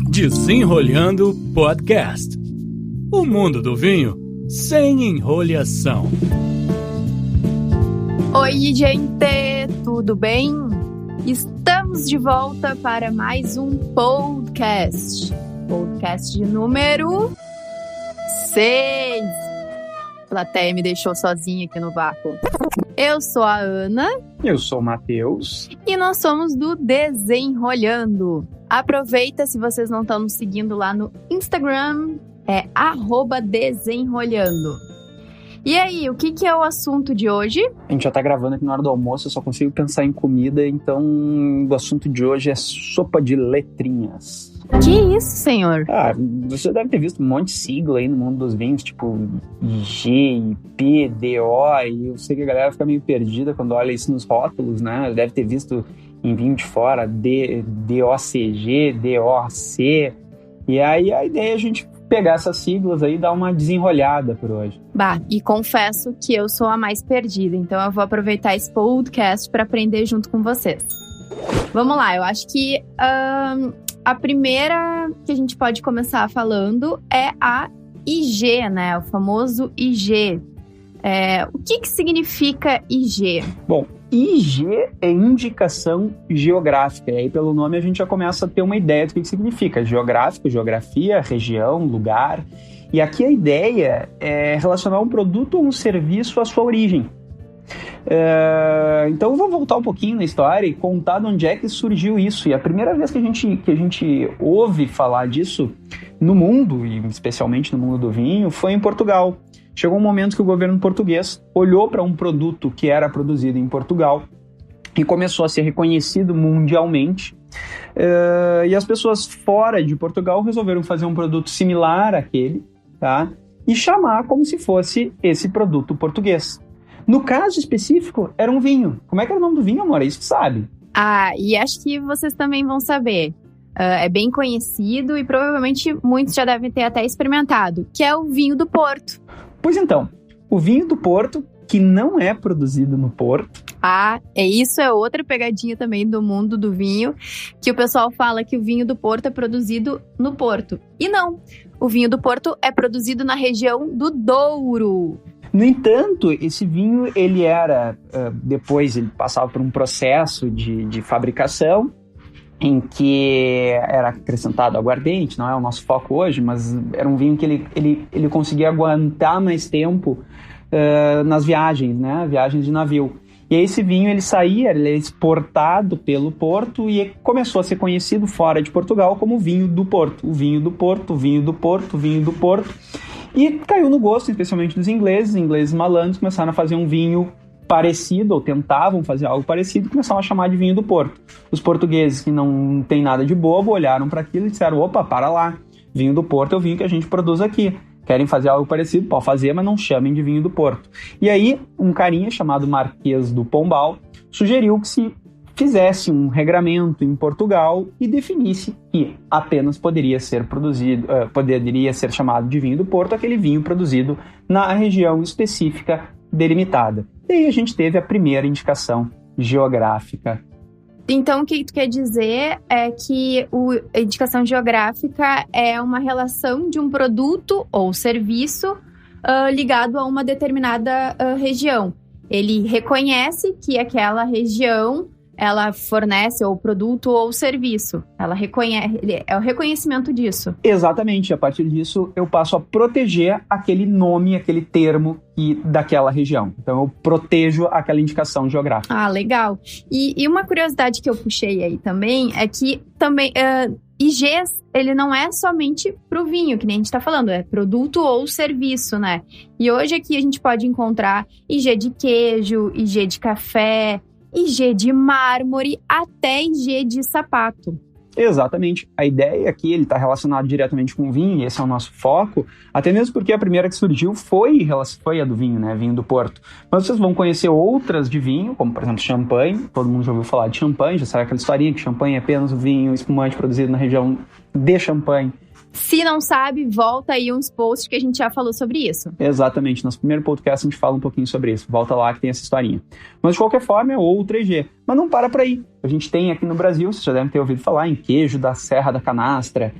Desenrolhando Podcast. O mundo do vinho sem enrolação. Oi, gente! Tudo bem? Estamos de volta para mais um podcast. Podcast de número 6. A plateia me deixou sozinha aqui no vácuo. Eu sou a Ana. Eu sou o Matheus. E nós somos do Desenrolhando. Aproveita, se vocês não estão nos seguindo lá no Instagram, é @desenrolhando. E aí, o que é o assunto de hoje? A gente já tá gravando aqui na hora do almoço, eu só consigo pensar em comida, então o assunto de hoje é sopa de letrinhas. Que isso, senhor? Você deve ter visto um monte de sigla aí no mundo dos vinhos, tipo IG, IP, DO, e eu sei que a galera fica meio perdida quando olha isso nos rótulos, né? Deve ter visto em vinho de fora DOCG, DOC, e aí a ideia é a gente pegar essas siglas aí e dar uma desenrolhada por hoje. E confesso que eu sou a mais perdida, então eu vou aproveitar esse podcast para aprender junto com vocês. Vamos lá, eu acho que a primeira que a gente pode começar falando é a IG, né? O famoso IG. O que significa IG? Bom, IG é indicação geográfica, e aí pelo nome a gente já começa a ter uma ideia do que significa. Geográfico, geografia, região, lugar. E aqui a ideia é relacionar um produto ou um serviço à sua origem. Então eu vou voltar um pouquinho na história e contar de onde é que surgiu isso. E a primeira vez que a gente ouve falar disso no mundo, e especialmente no mundo do vinho, foi em Portugal. Chegou um momento que o governo português olhou para um produto que era produzido em Portugal e começou a ser reconhecido mundialmente. E as pessoas fora de Portugal resolveram fazer um produto similar àquele, tá? E chamar como se fosse esse produto português. No caso específico, era um vinho. Como é que era o nome do vinho, amor? É isso que sabe. E acho que vocês também vão saber. É bem conhecido e provavelmente muitos já devem ter até experimentado, que é o vinho do Porto. Pois então, o vinho do Porto, que não é produzido no Porto. Isso é outra pegadinha também do mundo do vinho, que o pessoal fala que o vinho do Porto é produzido no Porto. E não, o vinho do Porto é produzido na região do Douro. No entanto, esse vinho, ele era, depois ele passava por um processo de fabricação, em que era acrescentado aguardente, não é o nosso foco hoje, mas era um vinho que ele conseguia aguentar mais tempo nas viagens, né? Viagens de navio. E aí esse vinho ele é exportado pelo Porto e começou a ser conhecido fora de Portugal como vinho do Porto. O vinho do Porto, o vinho do Porto, o vinho do Porto. E caiu no gosto, especialmente dos ingleses malandros começaram a fazer um vinho parecido, ou tentavam fazer algo parecido, e começaram a chamar de vinho do Porto. Os portugueses, que não tem nada de bobo, olharam para aquilo e disseram, opa, para lá, vinho do Porto é o vinho que a gente produz aqui. Querem fazer algo parecido? Pode fazer, mas não chamem de vinho do Porto. E aí, um carinha chamado Marquês do Pombal sugeriu que se fizesse um regramento em Portugal e definisse que apenas poderia ser chamado de vinho do Porto aquele vinho produzido na região específica delimitada. E aí a gente teve a primeira indicação geográfica. Então, o que tu quer dizer é que a indicação geográfica é uma relação de um produto ou serviço ligado a uma determinada região. Ele reconhece que aquela região ela fornece ou produto ou serviço. Ela reconhece, é o reconhecimento disso. Exatamente. A partir disso, eu passo a proteger aquele nome, aquele termo daquela região. Então, eu protejo aquela indicação geográfica. Legal. E uma curiosidade que eu puxei aí também é que também IGs, ele não é somente pro vinho, que nem a gente tá falando, é produto ou serviço, né? E hoje aqui a gente pode encontrar IG de queijo, IG de café, IG de mármore, até IG de sapato. Exatamente. A ideia aqui, ele está relacionado diretamente com o vinho, e esse é o nosso foco, até mesmo porque a primeira que surgiu foi a do vinho, né? Vinho do Porto. Mas vocês vão conhecer outras de vinho, como, por exemplo, champanhe. Todo mundo já ouviu falar de champanhe, já sabe aquela historinha que champanhe é apenas o vinho espumante produzido na região de Champagne, Se não sabe, volta aí uns posts que a gente já falou sobre isso. Exatamente. Nosso primeiro podcast a gente fala um pouquinho sobre isso. Volta lá que tem essa historinha. Mas de qualquer forma é o 3G. Mas não para por aí. A gente tem aqui no Brasil, vocês já devem ter ouvido falar, em queijo da Serra da Canastra,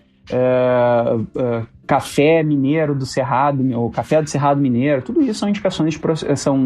café mineiro do Cerrado, ou café do Cerrado Mineiro, tudo isso são indicações,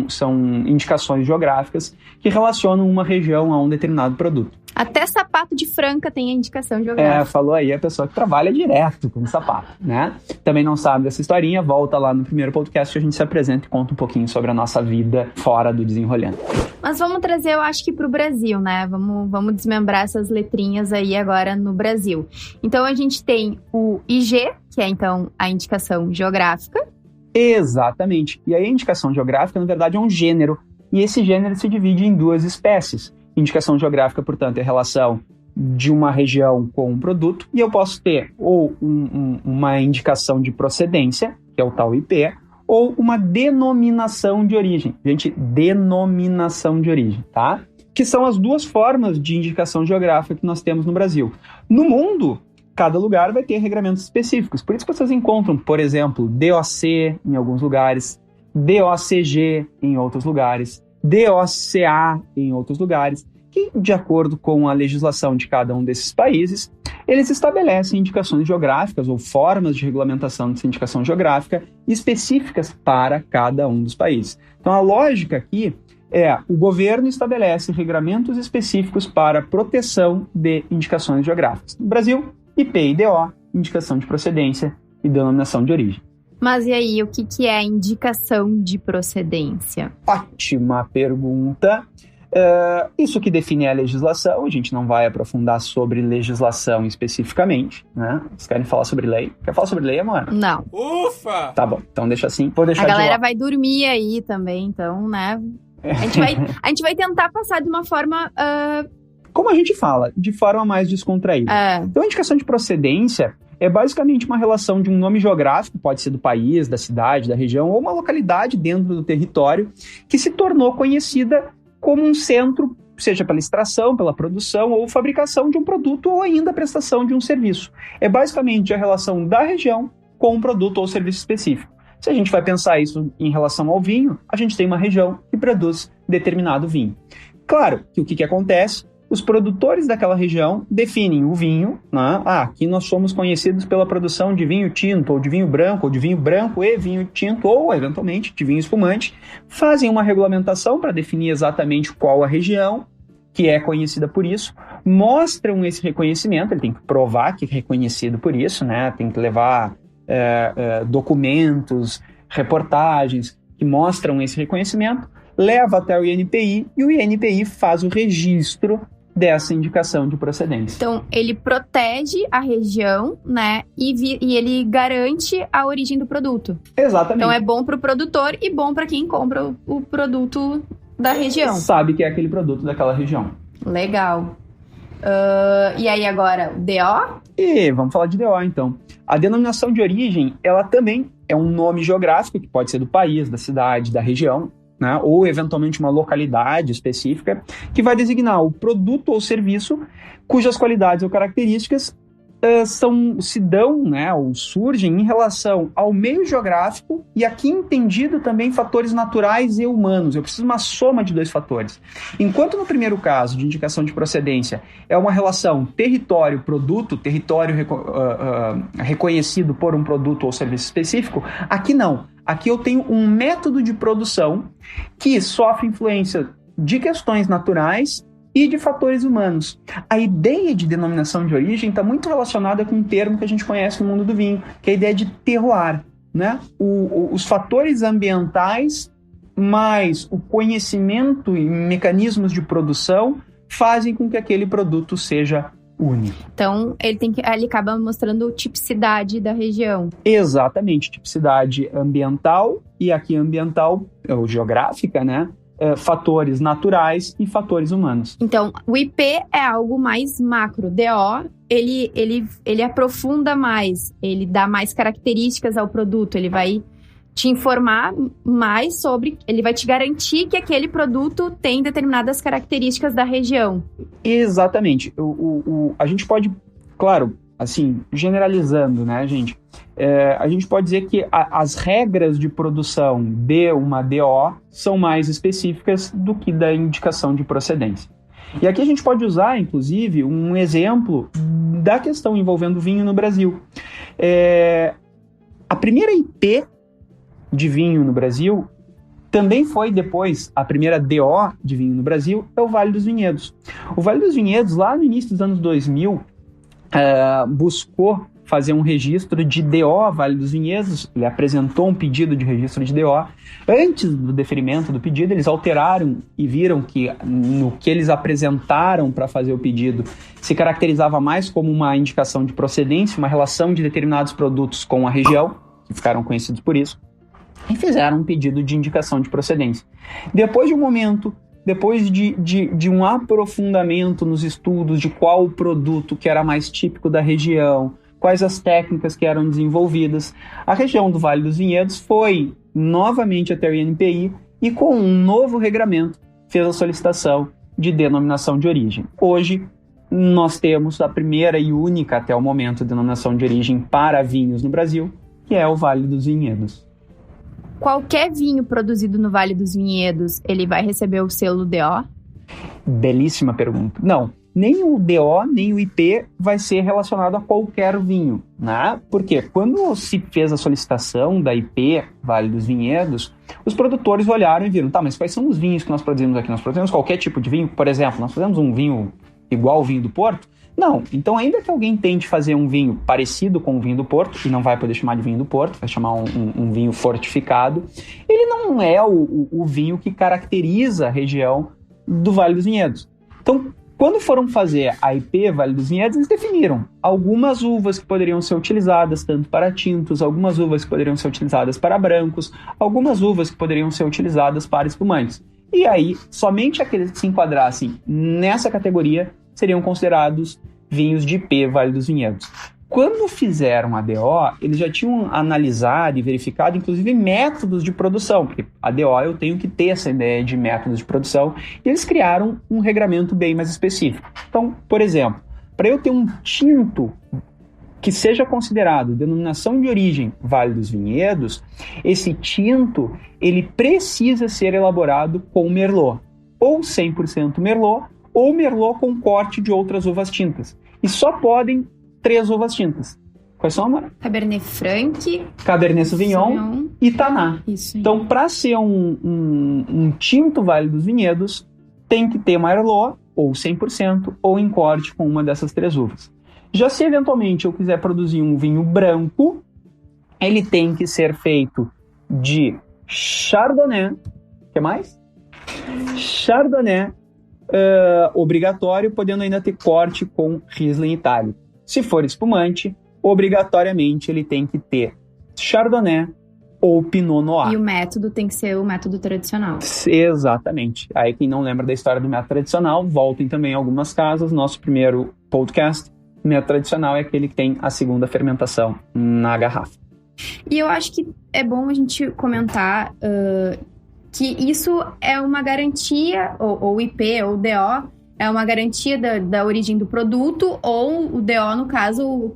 são indicações geográficas que relacionam uma região a um determinado produto. Até sapato de Franca tem a indicação geográfica. Falou aí a pessoa que trabalha direto com sapato, né? Também não sabe dessa historinha, volta lá no primeiro podcast que a gente se apresenta e conta um pouquinho sobre a nossa vida fora do Desenrolhando. Mas vamos trazer, eu acho que pro Brasil, né? Vamos desmembrar essas letrinhas aí agora no Brasil. Então a gente tem o IG, que é então a indicação geográfica. Exatamente. E aí a indicação geográfica, na verdade, é um gênero. E esse gênero se divide em 2 espécies. Indicação geográfica, portanto, é a relação de uma região com um produto. E eu posso ter ou uma indicação de procedência, que é o tal IP, ou uma denominação de origem. Gente, denominação de origem, tá? Que são as 2 formas de indicação geográfica que nós temos no Brasil. No mundo, cada lugar vai ter regramentos específicos. Por isso que vocês encontram, por exemplo, DOC em alguns lugares, DOCG em outros lugares, DOCA em outros lugares, que, de acordo com a legislação de cada um desses países, eles estabelecem indicações geográficas ou formas de regulamentação dessa indicação geográfica específicas para cada um dos países. Então, a lógica aqui é o governo estabelece regramentos específicos para proteção de indicações geográficas. No Brasil, IP e DO, indicação de procedência e denominação de origem. Mas e aí, o que é indicação de procedência? Ótima pergunta. Isso que define a legislação, a gente não vai aprofundar sobre legislação especificamente, né? Vocês querem falar sobre lei? Quer falar sobre lei, amor? Não. Ufa! Tá bom, então deixa assim. Vou deixar a galera vai dormir aí também, então, né? A gente vai tentar passar de uma forma... Como a gente fala, de forma mais descontraída. Então, a indicação de procedência é basicamente uma relação de um nome geográfico, pode ser do país, da cidade, da região, ou uma localidade dentro do território, que se tornou conhecida como um centro, seja pela extração, pela produção ou fabricação de um produto ou ainda a prestação de um serviço. É basicamente a relação da região com um produto ou serviço específico. Se a gente vai pensar isso em relação ao vinho, a gente tem uma região que produz determinado vinho. Claro que o que acontece? Os produtores daquela região definem o vinho, né? Aqui nós somos conhecidos pela produção de vinho tinto, ou de vinho branco e vinho tinto, ou, eventualmente, de vinho espumante. Fazem uma regulamentação para definir exatamente qual a região que é conhecida por isso, mostram esse reconhecimento, ele tem que provar que é reconhecido por isso, né? Tem que levar documentos, reportagens que mostram esse reconhecimento, leva até o INPI e o INPI faz o registro dessa indicação de procedência. Então, ele protege a região, né? E ele garante a origem do produto. Exatamente. Então, é bom para o produtor e bom para quem compra o produto da região. Sabe que é aquele produto daquela região. Legal. E aí, agora, DO? E vamos falar de DO, então. A denominação de origem, ela também é um nome geográfico, que pode ser do país, da cidade, da região, né? Ou eventualmente uma localidade específica, que vai designar o produto ou serviço cujas qualidades ou características se dão, né, ou surgem em relação ao meio geográfico e aqui entendido também fatores naturais e humanos. Eu preciso de uma soma de 2 fatores. Enquanto no primeiro caso de indicação de procedência é uma relação território-produto, território reconhecido por um produto ou serviço específico, aqui não. Aqui eu tenho um método de produção que sofre influência de questões naturais e de fatores humanos. A ideia de denominação de origem está muito relacionada com um termo que a gente conhece no mundo do vinho, que é a ideia de terroir, né? Os fatores ambientais mais o conhecimento e mecanismos de produção fazem com que aquele produto seja único. Então, ele acaba mostrando tipicidade da região. Exatamente, tipicidade ambiental, e aqui ambiental, ou geográfica, né? Fatores naturais e fatores humanos. Então, o IP é algo mais macro. DO, ele aprofunda mais, ele dá mais características ao produto, ele vai te informar mais sobre, ele vai te garantir que aquele produto tem determinadas características da região. Exatamente. A gente pode, claro, assim, generalizando, né, gente, a gente pode dizer que as regras de produção de uma DO são mais específicas do que da indicação de procedência. E aqui a gente pode usar, inclusive, um exemplo da questão envolvendo vinho no Brasil. A primeira IP de vinho no Brasil também foi depois, a primeira DO de vinho no Brasil, é o Vale dos Vinhedos. O Vale dos Vinhedos, lá no início dos anos 2000, buscou fazer um registro de DO Vale dos Vinhedos. Ele apresentou um pedido de registro de DO. Antes do deferimento do pedido, eles alteraram e viram que no que eles apresentaram para fazer o pedido se caracterizava mais como uma indicação de procedência, uma relação de determinados produtos com a região, que ficaram conhecidos por isso, e fizeram um pedido de indicação de procedência. Depois de um momento, depois de um aprofundamento nos estudos de qual o produto que era mais típico da região, quais as técnicas que eram desenvolvidas, a região do Vale dos Vinhedos foi novamente até o INPI e, com um novo regramento, fez a solicitação de denominação de origem. Hoje, nós temos a primeira e única, até o momento, denominação de origem para vinhos no Brasil, que é o Vale dos Vinhedos. Qualquer vinho produzido no Vale dos Vinhedos, ele vai receber o selo DO? Belíssima pergunta. Não, nem o DO, nem o IP vai ser relacionado a qualquer vinho, né? Porque quando se fez a solicitação da IP Vale dos Vinhedos, os produtores olharam e viram, tá, mas quais são os vinhos que nós produzimos aqui? Nós produzimos qualquer tipo de vinho? Por exemplo, nós fazemos um vinho igual ao vinho do Porto? Não. Então, ainda que alguém tente fazer um vinho parecido com o vinho do Porto, e não vai poder chamar de vinho do Porto, vai chamar um vinho fortificado, ele não é o vinho que caracteriza a região do Vale dos Vinhedos. Então, quando foram fazer a IP Vale dos Vinhedos, eles definiram algumas uvas que poderiam ser utilizadas tanto para tintos, algumas uvas que poderiam ser utilizadas para brancos, algumas uvas que poderiam ser utilizadas para espumantes. E aí, somente aqueles que se enquadrassem nessa categoria seriam considerados vinhos de IP Vale dos Vinhedos. Quando fizeram a DO, eles já tinham analisado e verificado, inclusive, métodos de produção, porque a DO eu tenho que ter essa ideia de métodos de produção, e eles criaram um regramento bem mais específico. Então, por exemplo, para eu ter um tinto que seja considerado denominação de origem Vale dos Vinhedos, esse tinto ele precisa ser elaborado com Merlot, ou 100% Merlot, ou Merlot com corte de outras uvas tintas. E só podem 3 uvas tintas. Quais são, Amara? Cabernet Franc, Cabernet Sauvignon e Taná. Isso. Então, para ser um tinto Vale dos Vinhedos, tem que ter Merlot, ou 100%, ou em corte com uma dessas 3 uvas. Já se eventualmente eu quiser produzir um vinho branco, ele tem que ser feito de Chardonnay. O que mais? Chardonnay, obrigatório, podendo ainda ter corte com Riesling itálico. Se for espumante, obrigatoriamente ele tem que ter Chardonnay ou Pinot Noir. E o método tem que ser o método tradicional. Exatamente. Aí quem não lembra da história do método tradicional, voltem também algumas casas. Nosso primeiro podcast, o método tradicional é aquele que tem a segunda fermentação na garrafa. E eu acho que é bom a gente comentar que isso é uma garantia, ou IP, ou DO, é uma garantia da origem do produto, ou o DO, no caso,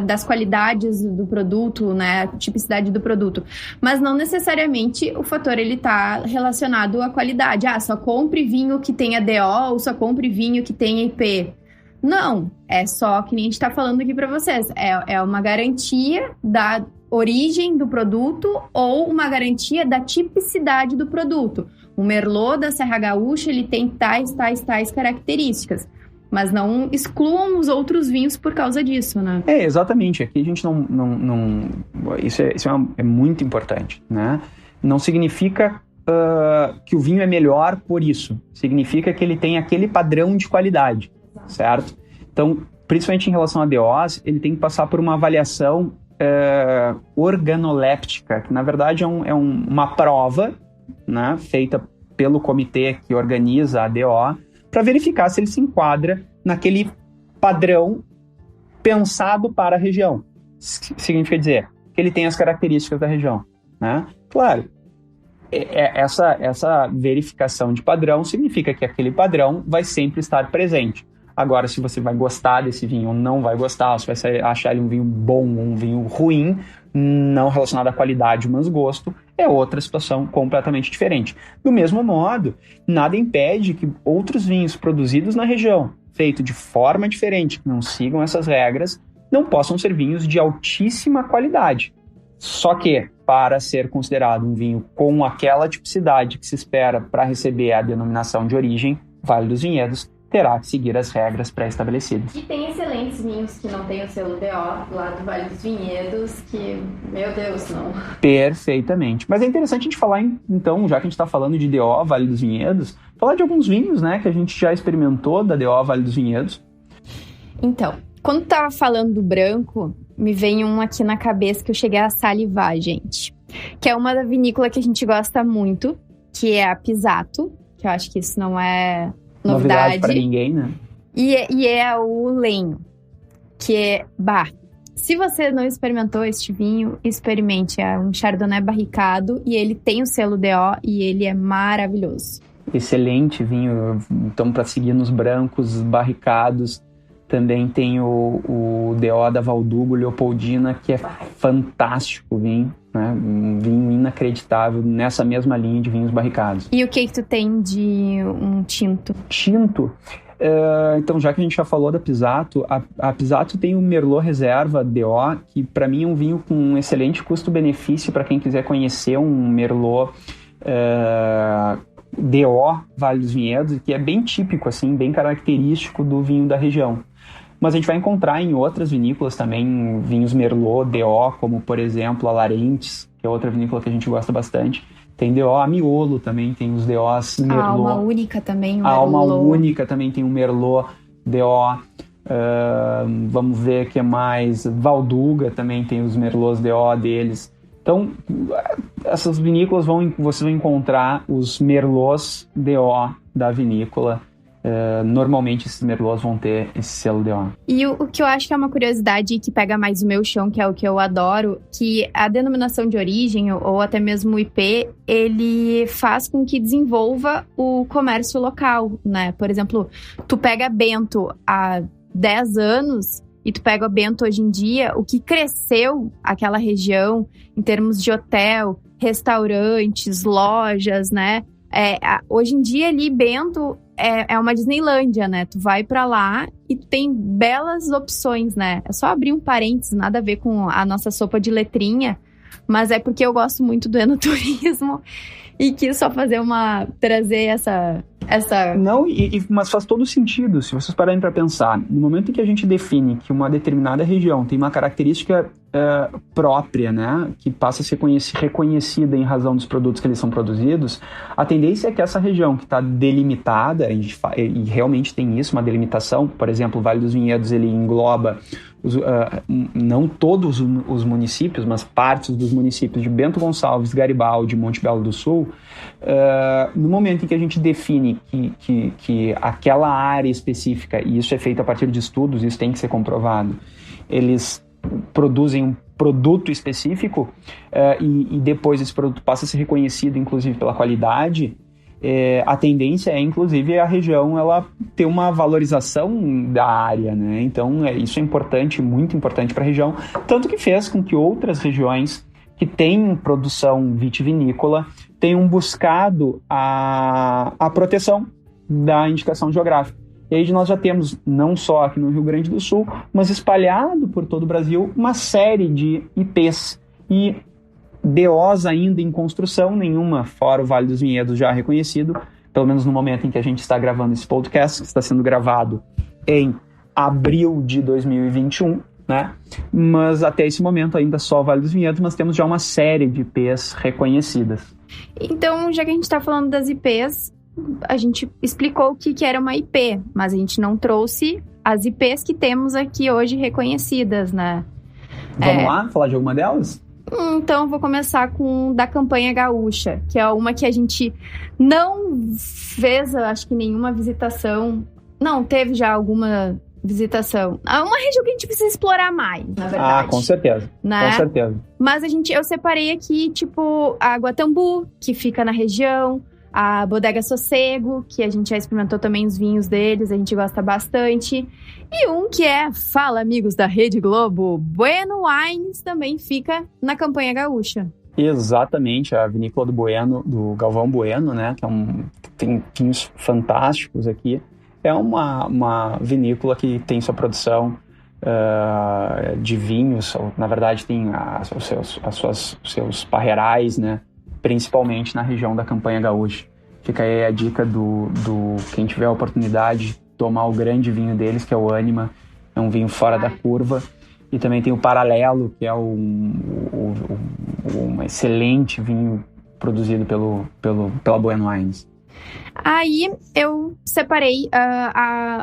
das qualidades do produto, né, a tipicidade do produto. Mas não necessariamente o fator ele está relacionado à qualidade. Só compre vinho que tenha DO, ou só compre vinho que tenha IP. Não, é só que nem a gente está falando aqui para vocês. É uma garantia da origem do produto ou uma garantia da tipicidade do produto. O Merlot da Serra Gaúcha, ele tem tais características. Mas não excluam os outros vinhos por causa disso, né? Exatamente. Aqui a gente não isso é muito importante, né? Não significa que o vinho é melhor por isso. Significa que ele tem aquele padrão de qualidade, certo? Então, principalmente em relação a DOs, ele tem que passar por uma avaliação organoléptica, que na verdade é uma prova, né, feita pelo comitê que organiza a DO, para verificar se ele se enquadra naquele padrão pensado para a região. Significa dizer que ele tem as características da região, né? Claro, essa verificação de padrão significa que aquele padrão vai sempre estar presente. Agora, se você vai gostar desse vinho ou não vai gostar, se vai achar ele um vinho bom ou um vinho ruim, não relacionado à qualidade, mas gosto, é outra situação completamente diferente. Do mesmo modo, nada impede que outros vinhos produzidos na região, feitos de forma diferente, que não sigam essas regras, não possam ser vinhos de altíssima qualidade. Só que, para ser considerado um vinho com aquela tipicidade que se espera para receber a denominação de origem, Vale dos Vinhedos terá que seguir as regras pré-estabelecidas. E tem excelentes vinhos que não tem o selo DO lá do Vale dos Vinhedos, que, meu Deus, não. Perfeitamente. Mas é interessante a gente falar, então, já que a gente está falando de DO, Vale dos Vinhedos, falar de alguns vinhos, né, que a gente já experimentou da DO, Vale dos Vinhedos. Então, quando tava falando do branco, me veio um aqui na cabeça que eu cheguei a salivar, gente. Que é uma da vinícola que a gente gosta muito, que é a Pisato, que eu acho que isso não é novidade para ninguém, né? E é o Lenho, que é, se você não experimentou este vinho, experimente. É um Chardonnay barricado e ele tem o selo DO e ele é maravilhoso. Excelente vinho, então para seguir nos brancos barricados, também tem o DO da Valdugo Leopoldina, que é fantástico vinho, né? Um vinho inacreditável nessa mesma linha de vinhos barricados. E o que tu tem de um tinto? Tinto? Então, já que a gente já falou da Pisato, a Pisato tem o Merlot Reserva DO, que para mim é um vinho com um excelente custo-benefício para quem quiser conhecer um Merlot DO Vale dos Vinhedos, que é bem típico, assim, bem característico do vinho da região. Mas a gente vai encontrar em outras vinícolas também vinhos Merlot DO, como por exemplo a Larentes, que é outra vinícola que a gente gosta bastante. Tem DO, a Miolo também tem os DOs Merlot. A Alma Única também, o A Merlot. Alma Única também tem o Merlot DO. Vamos ver o que mais. Valduga também tem os Merlots DO deles. Então, essas vinícolas vocês vão encontrar os Merlots DO da vinícola. Normalmente esses Merlots vão ter esse selo DO. E o que eu acho que é uma curiosidade que pega mais o meu chão, que é o que eu adoro, que a denominação de origem, ou até mesmo o IP, ele faz com que desenvolva o comércio local, né? Por exemplo, tu pega Bento há 10 anos e tu pega Bento hoje em dia, o que cresceu aquela região em termos de hotel, restaurantes, lojas, né? Hoje em dia ali, Bento é uma Disneylândia, né? Tu vai pra lá e tu tem belas opções, né? É só abrir um parênteses, nada a ver com a nossa sopa de letrinha, mas é porque eu gosto muito do enoturismo e quis só trazer essa... Não, mas faz todo sentido, se vocês pararem para pensar. No momento em que a gente define que uma determinada região tem uma característica própria, né, que passa a ser reconhecida em razão dos produtos que eles são produzidos, a tendência é que essa região que está delimitada, e realmente tem isso, uma delimitação, por exemplo, o Vale dos Vinhedos, ele engloba não todos os municípios, mas partes dos municípios de Bento Gonçalves, Garibaldi e Monte Belo do Sul. No momento em que a gente define que aquela área específica, e isso é feito a partir de estudos, isso tem que ser comprovado, eles produzem um produto específico e depois esse produto passa a ser reconhecido, inclusive, pela qualidade, a tendência é, inclusive, a região ela ter uma valorização da área, né? Então, isso é importante, muito importante para a região, tanto que fez com que outras regiões que têm produção vitivinícola tenham buscado a proteção da indicação geográfica. E aí nós já temos, não só aqui no Rio Grande do Sul, mas espalhado por todo o Brasil, uma série de IPs e DOs ainda em construção, nenhuma fora o Vale dos Vinhedos já reconhecido, pelo menos no momento em que a gente está gravando esse podcast, que está sendo gravado em abril de 2021, né? Mas até esse momento ainda só o Vale dos Vinhedos, mas temos já uma série de IPs reconhecidas. Então, já que a gente está falando das IPs, a gente explicou o que era uma IP, mas a gente não trouxe as IPs que temos aqui hoje reconhecidas, né? Vamos lá, falar de alguma delas? Então, vou começar com da Campanha Gaúcha, que é uma que a gente não fez, acho que nenhuma visitação. Não, teve já alguma visitação. É uma região que a gente precisa explorar mais, na verdade. Com certeza, né? Com certeza. Mas eu separei aqui, tipo, a Guatambu, que fica na região, A Bodega Sossego, que a gente já experimentou também os vinhos deles, a gente gosta bastante. E um que fala amigos da Rede Globo, Bueno Wines, também fica na Campanha Gaúcha. Exatamente, a vinícola do Bueno, do Galvão Bueno, né, que tem vinhos fantásticos aqui. É uma vinícola que tem sua produção de vinhos, na verdade tem os seus parreirais, né, principalmente na região da Campanha Gaúcha. Fica aí a dica do quem tiver a oportunidade de tomar o grande vinho deles, que é o Ânima. É um vinho fora da curva. E também tem o Paralelo, que é um excelente vinho produzido pela Bueno Wines. Aí eu separei,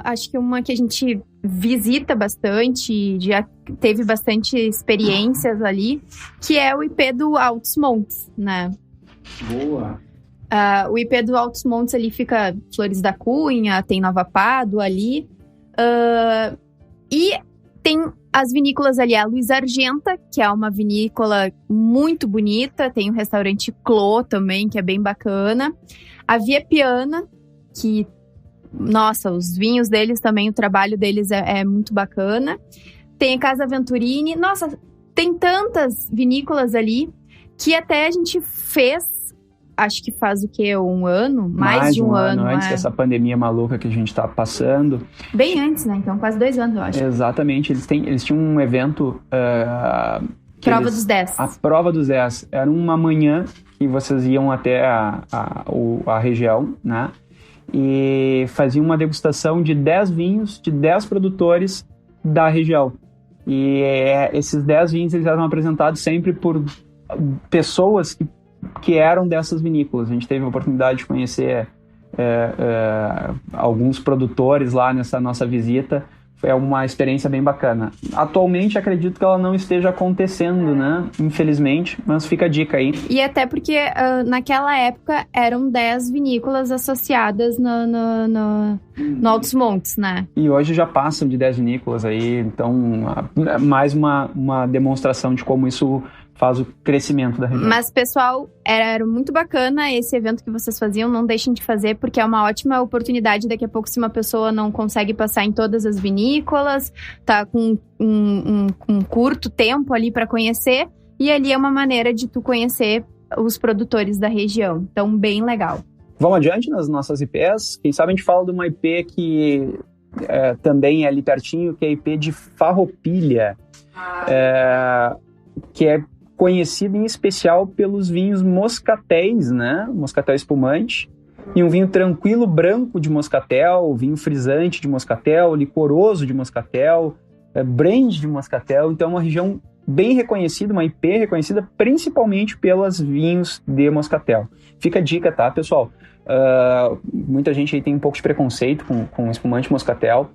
acho que uma que a gente visita bastante, já teve bastante experiências ali, que é o IP do Altos Montes, né? Boa! O IP do Altos Montes ali fica Flores da Cunha, tem Nova Pádua ali. E tem as vinícolas ali, a Luiz Argenta, que é uma vinícola muito bonita. Tem o restaurante Clô também, que é bem bacana. A Via Piana, que, nossa, os vinhos deles também, o trabalho deles é muito bacana. Tem a Casa Venturini. Nossa, tem tantas vinícolas ali que até a gente fez, acho que faz o quê? Um ano? Mais de um ano. Antes dessa pandemia maluca que a gente tá passando. Bem antes, né? Então, quase 2 anos, eu acho. Exatamente. Eles tinham um evento... Prova dos 10. A Prova dos 10. Era uma manhã que vocês iam até a região, né? E faziam uma degustação de 10 vinhos de 10 produtores da região. E esses 10 vinhos eles eram apresentados sempre por pessoas que eram dessas vinícolas. A gente teve a oportunidade de conhecer alguns produtores lá nessa nossa visita. É uma experiência bem bacana. Atualmente, acredito que ela não esteja acontecendo, né? Infelizmente, mas fica a dica aí. E até porque naquela época eram 10 vinícolas associadas no Altos Montes, né? E hoje já passam de 10 vinícolas aí, então mais uma demonstração de como isso faz o crescimento da região. Mas, pessoal, era muito bacana esse evento que vocês faziam. Não deixem de fazer, porque é uma ótima oportunidade. Daqui a pouco, se uma pessoa não consegue passar em todas as vinícolas, tá com um curto tempo ali para conhecer, e ali é uma maneira de tu conhecer os produtores da região. Então, bem legal. Vamos adiante nas nossas IPs. Quem sabe a gente fala de uma IP que também é ali pertinho, que é a IP de Farroupilha, que é conhecido em especial pelos vinhos moscatéis, né? Moscatel espumante. E um vinho tranquilo, branco de moscatel, vinho frisante de moscatel, licoroso de moscatel, brand de moscatel. Então é uma região bem reconhecida, uma IP reconhecida principalmente pelos vinhos de moscatel. Fica a dica, tá, pessoal? Muita gente aí tem um pouco de preconceito com espumante moscatel,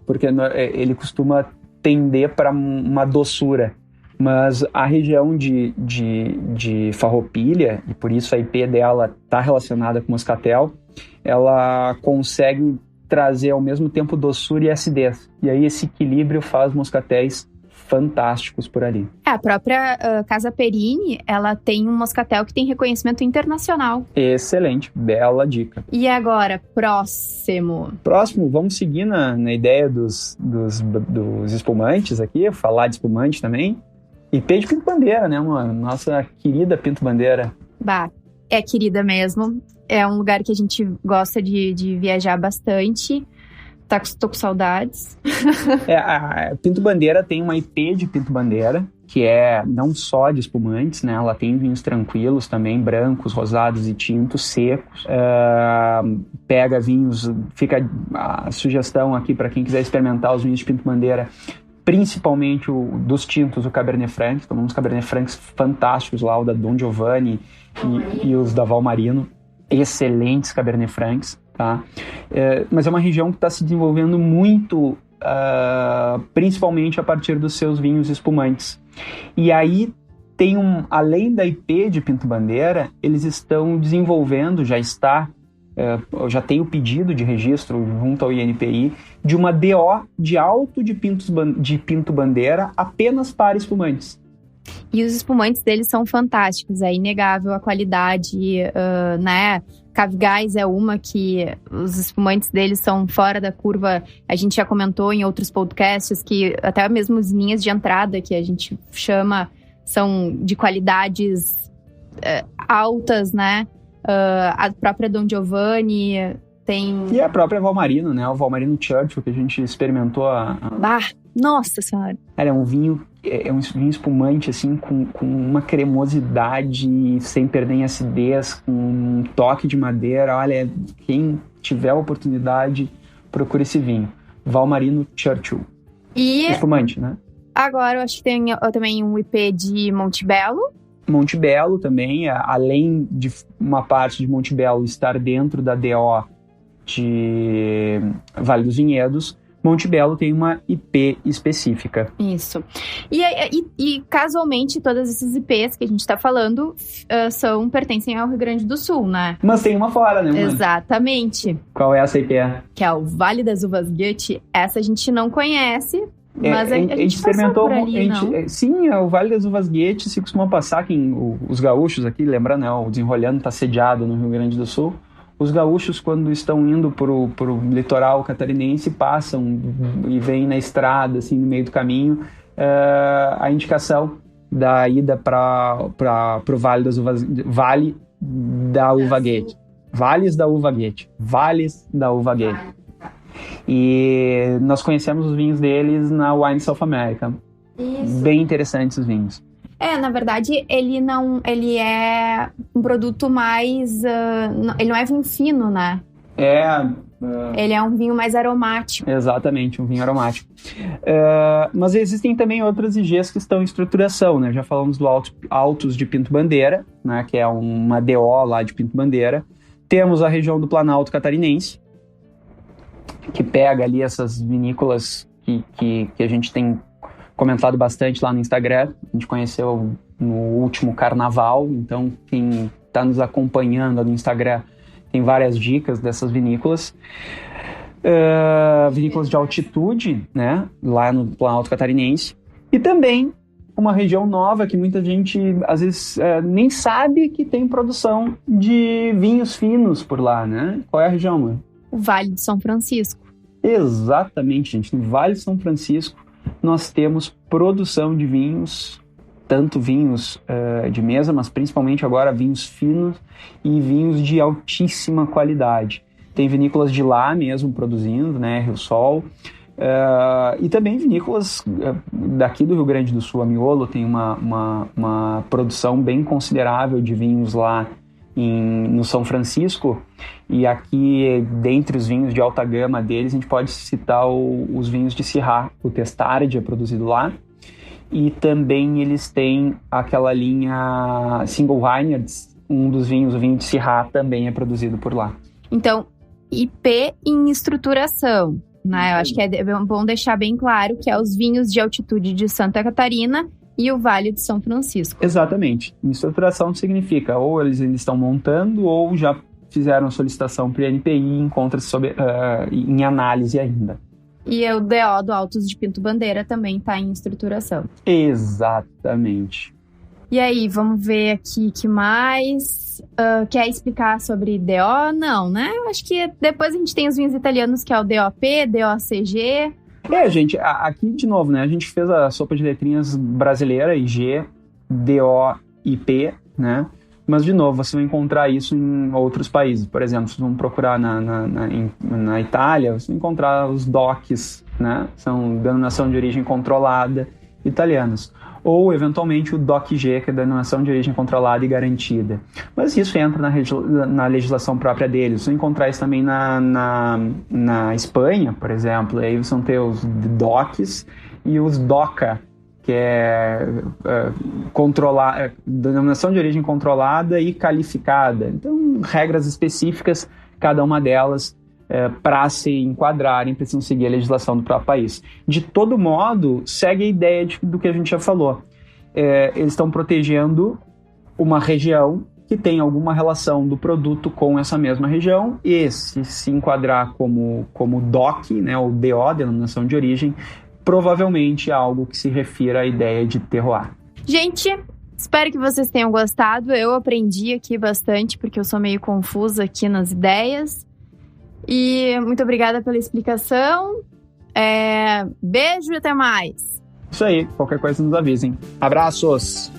porque ele costuma tender para uma doçura. Mas a região de Farroupilha, e por isso a IP dela está relacionada com moscatel, ela consegue trazer ao mesmo tempo doçura e acidez. E aí esse equilíbrio faz moscatéis fantásticos por ali. A própria Casa Perini, ela tem um moscatel que tem reconhecimento internacional. Excelente, bela dica. E agora, próximo, vamos seguir na ideia dos espumantes aqui, falar de espumante também. IP de Pinto Bandeira, né? Nossa querida Pinto Bandeira. Bah, é querida mesmo. É um lugar que a gente gosta de viajar bastante. Tô com saudades. A Pinto Bandeira tem uma IP de Pinto Bandeira, que é não só de espumantes, né? Ela tem vinhos tranquilos também, brancos, rosados e tintos, secos. Pega vinhos, fica a sugestão aqui para quem quiser experimentar os vinhos de Pinto Bandeira, principalmente dos tintos, o Cabernet Franc. Tomamos Cabernet Francs fantásticos lá, o da Dom Giovanni e os da Valmarino. Excelentes Cabernet Francs, tá? Mas é uma região que está se desenvolvendo muito, principalmente a partir dos seus vinhos espumantes. E aí tem além da IP de Pinto Bandeira, eles estão desenvolvendo, já tem o pedido de registro junto ao INPI de uma DO de alto de Pinto Bandeira apenas para espumantes. E os espumantes deles são fantásticos, é inegável a qualidade, né? Cavgás é uma que os espumantes deles são fora da curva. A gente já comentou em outros podcasts que até mesmo as linhas de entrada, que a gente chama, são de qualidades altas, né? A própria Don Giovanni tem... E a própria Valmarino, né? O Valmarino Churchill, que a gente experimentou. Nossa Senhora! É um vinho espumante, assim, com uma cremosidade, sem perder em acidez, com um toque de madeira. Olha, quem tiver a oportunidade, procure esse vinho. Valmarino Churchill. E espumante, né? Agora eu acho que tem também um IP de Montebello. Montebello também, além de uma parte de Montebello estar dentro da DO de Vale dos Vinhedos, Montebello tem uma IP específica. Isso. E casualmente, todas esses IPs que a gente está falando pertencem ao Rio Grande do Sul, né? Mas tem uma fora, né, mano? Exatamente. Qual é essa IP? Que é o Vale das Uvas Gutt. Essa a gente não conhece, mas a gente experimentou por ali, não? Sim, o Vale das Uvas Gutt se costuma passar, os gaúchos aqui, lembrando, né, o Desenrolhando está sediado no Rio Grande do Sul. Os gaúchos, quando estão indo pro litoral catarinense, passam e vêm na estrada, assim, no meio do caminho, a indicação da ida para o Vale da Uva Gutt. Vales da Uva Gutt. Vales da Uva Gutt. E nós conhecemos os vinhos deles na Wine South America. Isso. Bem interessantes os vinhos. Na verdade, ele é um produto mais... ele não é vinho fino, né? Ele é um vinho mais aromático. Exatamente, um vinho aromático. Mas existem também outras IGs que estão em estruturação, né? Já falamos do Altos de Pinto Bandeira, né? Que é uma DO lá de Pinto Bandeira. Temos a região do Planalto Catarinense, que pega ali essas vinícolas que a gente tem comentado bastante lá no Instagram. A gente conheceu no último carnaval, então quem está nos acompanhando no Instagram tem várias dicas dessas vinícolas. Vinícolas de altitude, né, lá no Planalto Catarinense. E também uma região nova que muita gente, às vezes, nem sabe que tem produção de vinhos finos por lá, né? Qual é a região, mano? O Vale de São Francisco. Exatamente, gente. No Vale de São Francisco, nós temos produção de vinhos, tanto vinhos de mesa, mas principalmente agora vinhos finos e vinhos de altíssima qualidade. Tem vinícolas de lá mesmo produzindo, né, Rio Sol, e também vinícolas daqui do Rio Grande do Sul. A Miolo tem uma produção bem considerável de vinhos lá no São Francisco, e aqui, dentre os vinhos de alta gama deles, a gente pode citar os vinhos de Syrah. O Testard é produzido lá, e também eles têm aquela linha Single Vineyards, um dos vinhos, o vinho de Syrah, também é produzido por lá. Então, IP em estruturação, né? Eu acho que é bom deixar bem claro que é os vinhos de altitude de Santa Catarina e o Vale de São Francisco. Exatamente. Estruturação significa ou eles ainda estão montando ou já fizeram a solicitação para o INPI e encontra-se em análise ainda. E o DO do Altos de Pinto Bandeira também está em estruturação. Exatamente. E aí, vamos ver aqui que mais... quer explicar sobre DO? Não, né? Eu acho que depois a gente tem os vinhos italianos, que é o DOP, DOCG... Gente, aqui de novo, né? A gente fez a sopa de letrinhas brasileira, IG, DO, IP, né? Mas, de novo, você vai encontrar isso em outros países. Por exemplo, se vamos procurar na Itália, você vai encontrar os DOCs, né? São denominação de origem controlada italianos. Ou, eventualmente, o DOCG, que é a denominação de origem controlada e garantida. Mas isso entra na legislação própria deles. Você vai encontrar isso também na Espanha, por exemplo. Aí você vão ter os DOCs e os DOCA, que é denominação de origem controlada e qualificada. Então, regras específicas, cada uma delas, para se enquadrarem, precisam seguir a legislação do próprio país. De todo modo, segue a ideia do que a gente já falou. Eles estão protegendo uma região que tem alguma relação do produto com essa mesma região, e se enquadrar como DOC, né, ou DO, denominação de origem, provavelmente é algo que se refira à ideia de terroir. Gente, espero que vocês tenham gostado. Eu aprendi aqui bastante, porque eu sou meio confusa aqui nas ideias. E muito obrigada pela explicação. Beijo e até mais. Isso aí, qualquer coisa nos avisem. Abraços!